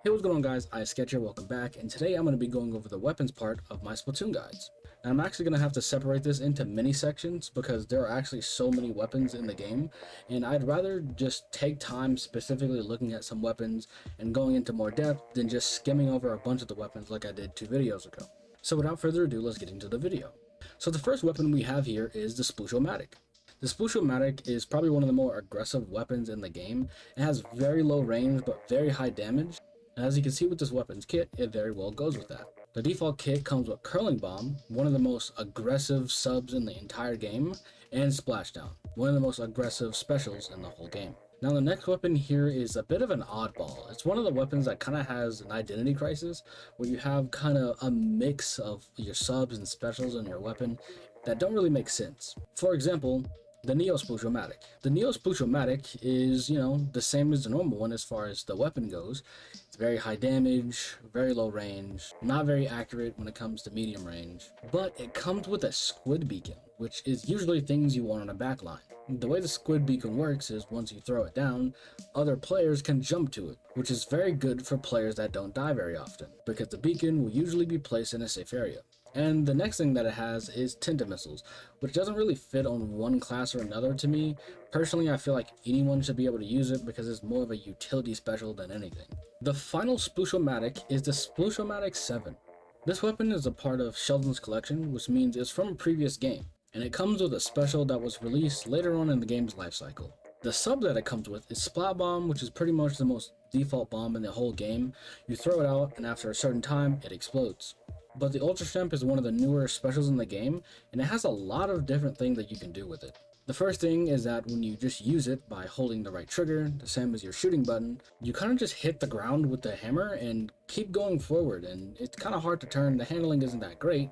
Hey, what's going on guys, iiSketch here, welcome back, and today I'm going to be going over the weapons part of my Splatoon guides. And I'm actually going to have to separate this into mini sections because there are actually so many weapons in the game, and I'd rather just take time specifically looking at some weapons and going into more depth than just skimming over a bunch of the weapons like I did 2 videos ago. So without further ado, let's get into the video. So the first weapon we have here is the Sploosh-O-Matic. The Sploosh-O-Matic is probably one of the more aggressive weapons in the game. It has very low range but very high damage. And as you can see with this weapons kit, it very well goes with that. The default kit comes with Curling Bomb, one of the most aggressive subs in the entire game, and Splashdown, one of the most aggressive specials in the whole game. Now the next weapon here is a bit of an oddball. It's one of the weapons that kind of has an identity crisis, where you have kind of a mix of your subs and specials in your weapon that don't really make sense. For example, the Neo Sploosh-O-Matic. The Neo Sploosh-O-Matic is, the same as the normal one as far as the weapon goes. It's very high damage, very low range, not very accurate when it comes to medium range, but it comes with a squid beacon, which is usually things you want on a backline. The way the squid beacon works is once you throw it down, other players can jump to it, which is very good for players that don't die very often, because the beacon will usually be placed in a safe area. And the next thing that it has is Tinted Missiles, which doesn't really fit on one class or another to me. Personally, I feel like anyone should be able to use it because it's more of a utility special than anything. The final Sploosh-O-Matic is the Sploosh-O-Matic 7. This weapon is a part of Sheldon's collection, which means it's from a previous game, and it comes with a special that was released later on in the game's lifecycle. The sub that it comes with is Splat Bomb, which is pretty much the most default bomb in the whole game. You throw it out, and after a certain time, it explodes. But the Ultra Shrimp is one of the newer specials in the game, and it has a lot of different things that you can do with it. The first thing is that when you just use it by holding the right trigger, the same as your shooting button, you kind of just hit the ground with the hammer and keep going forward, and it's kind of hard to turn. The handling isn't that great,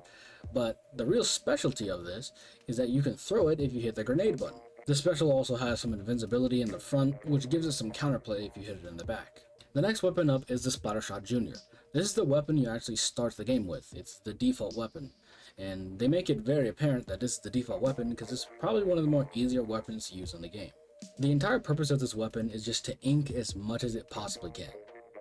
but the real specialty of this is that you can throw it if you hit the grenade button. This special also has some invincibility in the front, which gives it some counterplay if you hit it in the back. The next weapon up is the Splattershot Jr. This is the weapon you actually start the game with. It's the default weapon, and they make it very apparent that this is the default weapon because it's probably one of the more easier weapons to use in the game. The entire purpose of this weapon is just to ink as much as it possibly can.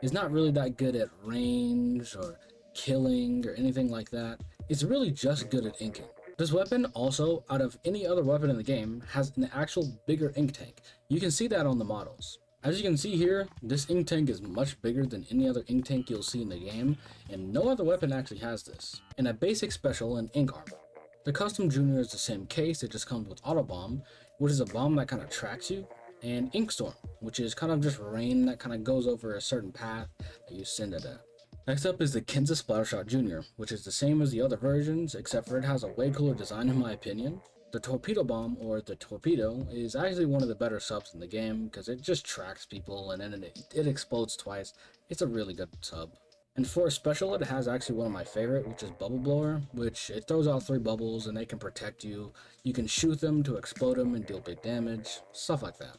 It's not really that good at range or killing or anything like that. It's really just good at inking. This weapon also, out of any other weapon in the game, has an actual bigger ink tank. You can see that on the models. As you can see here, this ink tank is much bigger than any other ink tank you'll see in the game, and no other weapon actually has this. And a basic special in ink armor. The Custom Junior is the same case, it just comes with Auto Bomb, which is a bomb that kind of tracks you, and Ink Storm, which is kind of just rain that kind of goes over a certain path that you send it at. Next up is the Kinza Splattershot Jr., which is the same as the other versions, except for it has a way cooler design in my opinion. The Torpedo Bomb, or the Torpedo, is actually one of the better subs in the game because it just tracks people and then it explodes twice. It's a really good sub. And for a special, it has actually one of my favorite, which is Bubble Blower, which it throws out 3 bubbles and they can protect you. You can shoot them to explode them and deal big damage, stuff like that.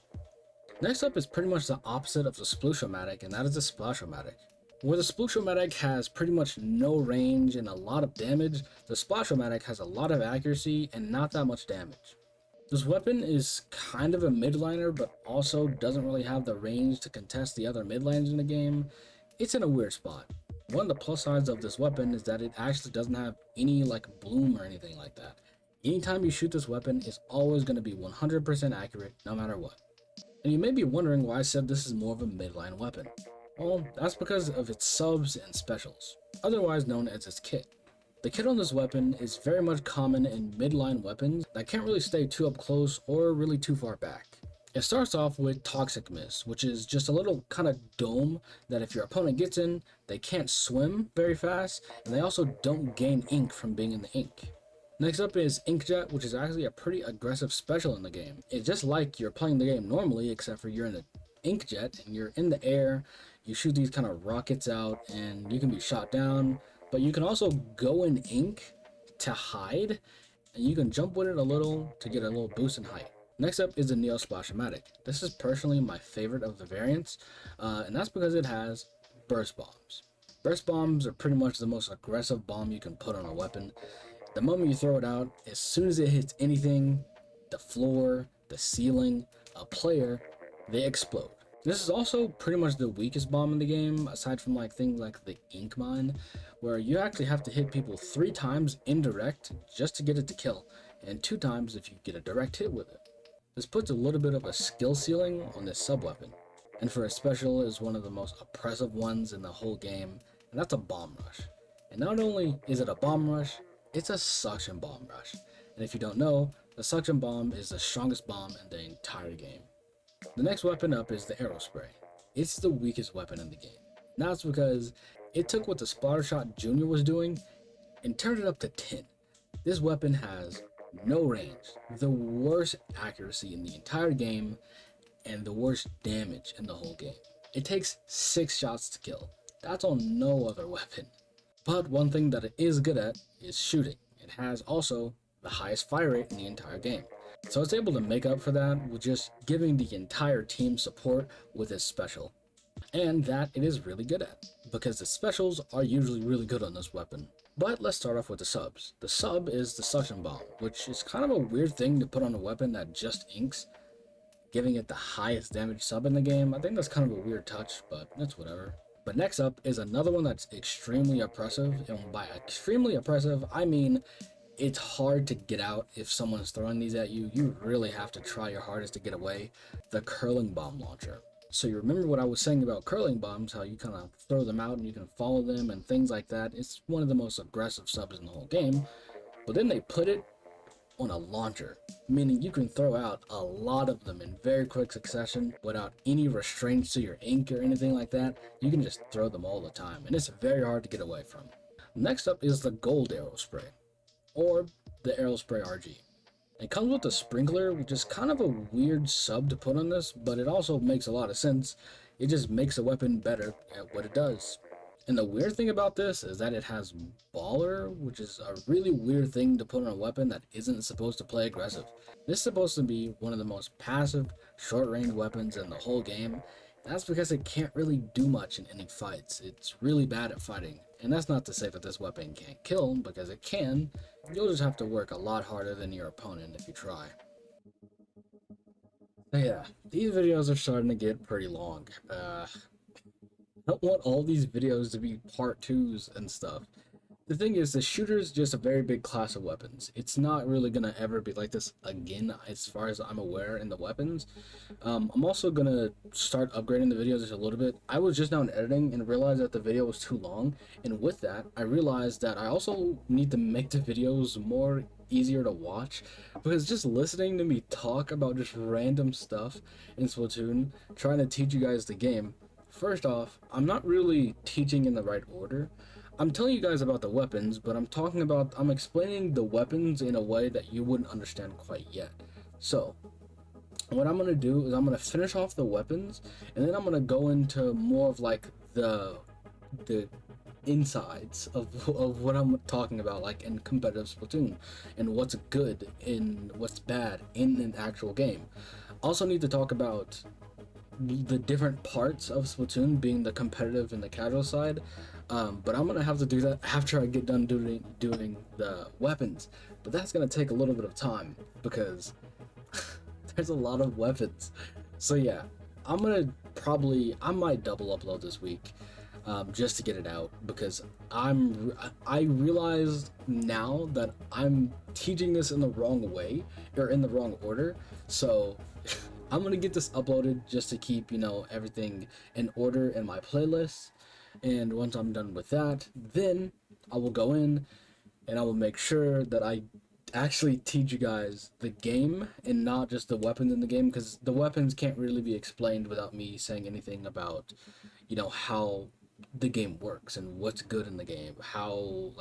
Next up is pretty much the opposite of the Sploosh-O-Matic, and that is the Splash-O-Matic. Where the Sploosh-O-Matic has pretty much no range and a lot of damage, the Splash-O-Matic has a lot of accuracy and not that much damage. This weapon is kind of a midliner, but also doesn't really have the range to contest the other midliners in the game. It's in a weird spot. One of the plus sides of this weapon is that it actually doesn't have any bloom or anything like that. Anytime you shoot this weapon, it's always going to be 100% accurate no matter what. And you may be wondering why I said this is more of a midline weapon. Well, that's because of its subs and specials, otherwise known as its kit. The kit on this weapon is very much common in midline weapons that can't really stay too up close or really too far back. It starts off with Toxic Mist, which is just a little kind of dome that if your opponent gets in, they can't swim very fast, and they also don't gain ink from being in the ink. Next up is Inkjet, which is actually a pretty aggressive special in the game. It's just like you're playing the game normally, except for you're in an Inkjet and you're in the air. You shoot these kind of rockets out and you can be shot down, but you can also go in ink to hide, and you can jump with it a little to get a little boost in height. Next up is the Neo Splash-O-Matic. This is personally my favorite of the variants, and that's because it has Burst Bombs. Burst Bombs are pretty much the most aggressive bomb you can put on a weapon. The moment you throw it out, as soon as it hits anything, the floor, the ceiling, a player, they explode. This is also pretty much the weakest bomb in the game, aside from like things like the ink mine, where you actually have to hit people 3 times indirect just to get it to kill, and 2 times if you get a direct hit with it. This puts a little bit of a skill ceiling on this sub weapon, and for a special is one of the most oppressive ones in the whole game, and that's a bomb rush. And not only is it a bomb rush, it's a suction bomb rush. And if you don't know, the suction bomb is the strongest bomb in the entire game. The next weapon up is the arrow spray. It's the weakest weapon in the game. Now it's because it took what the Splattershot Jr. was doing and turned it up to 10. This weapon has no range, the worst accuracy in the entire game, and the worst damage in the whole game. It takes 6 shots to kill. That's on no other weapon. But one thing that it is good at is shooting. It has also the highest fire rate in the entire game. So it's able to make up for that with just giving the entire team support with its special. And that it is really good at, because the specials are usually really good on this weapon. But let's start off with the subs. The sub is the suction bomb, which is kind of a weird thing to put on a weapon that just inks, giving it the highest damage sub in the game. I think that's kind of a weird touch, but it's whatever. But next up is another one that's extremely oppressive, and by extremely oppressive, I mean it's hard to get out if someone's throwing these at you. You really have to try your hardest to get away. The curling bomb launcher. So you remember what I was saying about curling bombs, how you kind of throw them out and you can follow them and things like that. It's one of the most aggressive subs in the whole game. But then they put it on a launcher, meaning you can throw out a lot of them in very quick succession without any restraints to your ink or anything like that. You can just throw them all the time, and it's very hard to get away from. Next up is the gold arrow spray, or the arrow spray RG. It comes with a sprinkler, which is kind of a weird sub to put on this, but it also makes a lot of sense. It just makes a weapon better at what it does. And the weird thing about this is that it has baller, which is a really weird thing to put on a weapon that isn't supposed to play aggressive. This is supposed to be one of the most passive, short-range weapons in the whole game. That's because it can't really do much in any fights. It's really bad at fighting. And that's not to say that this weapon can't kill, because it can. You'll just have to work a lot harder than your opponent if you try. So yeah, these videos are starting to get pretty long. I don't want all these videos to be part 2s and stuff. The thing is, the shooter's just a very big class of weapons. It's not really gonna ever be like this again, as far as I'm aware, in the weapons. I'm also gonna start upgrading the videos just a little bit. I was just now in editing and realized that the video was too long, and with that, I realized that I also need to make the videos more easier to watch, because just listening to me talk about just random stuff in Splatoon, trying to teach you guys the game, first off, I'm not really teaching in the right order. I'm telling you guys about the weapons, but I'm explaining the weapons in a way that you wouldn't understand quite yet. So, what I'm going to do is I'm going to finish off the weapons, and then I'm going to go into more of like the insides of what I'm talking about, like in competitive Splatoon, and what's good and what's bad in an actual game. Also need to talk about the different parts of Splatoon, being the competitive and the casual side, but I'm gonna have to do that after I get done doing the weapons. But that's gonna take a little bit of time because there's a lot of weapons. So yeah, I might double upload this week, just to get it out, because I realized now that I'm teaching this in the wrong way, or in the wrong order. So I'm gonna get this uploaded just to keep, everything in order in my playlist. And once I'm done with that, then I will go in and I will make sure that I actually teach you guys the game and not just the weapons in the game, because the weapons can't really be explained without me saying anything about, how the game works and what's good in the game. How,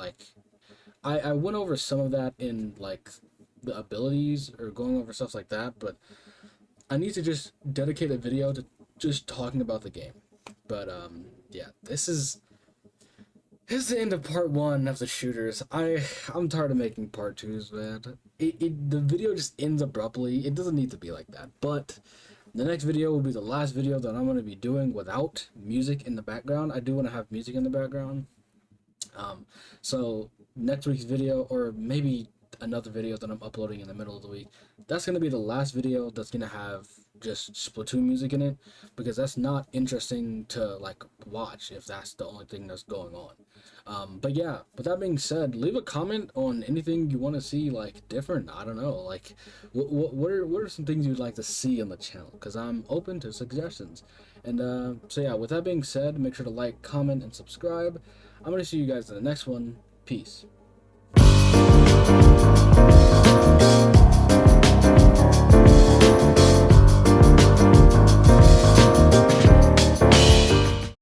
I went over some of that in, the abilities, or going over stuff like that, but I need to just dedicate a video to just talking about the game. But yeah, this is the end of part 1 of the shooters. I'm tired of making part 2s, man. The video just ends abruptly. It doesn't need to be like that. But the next video will be the last video that I'm going to be doing without music in the background. I do want to have music in the background. So next week's video, or maybe another video that I'm uploading in the middle of the week, that's going to be the last video that's going to have just Splatoon music in it, because that's not interesting to like watch if that's the only thing that's going on. But yeah, with that being said, leave a comment on anything you want to see like different. I don't know, like what are some things you'd like to see on the channel? Because I'm open to suggestions. And so yeah, with that being said, make sure to like, comment, and subscribe. I'm gonna see you guys in the next one. Peace.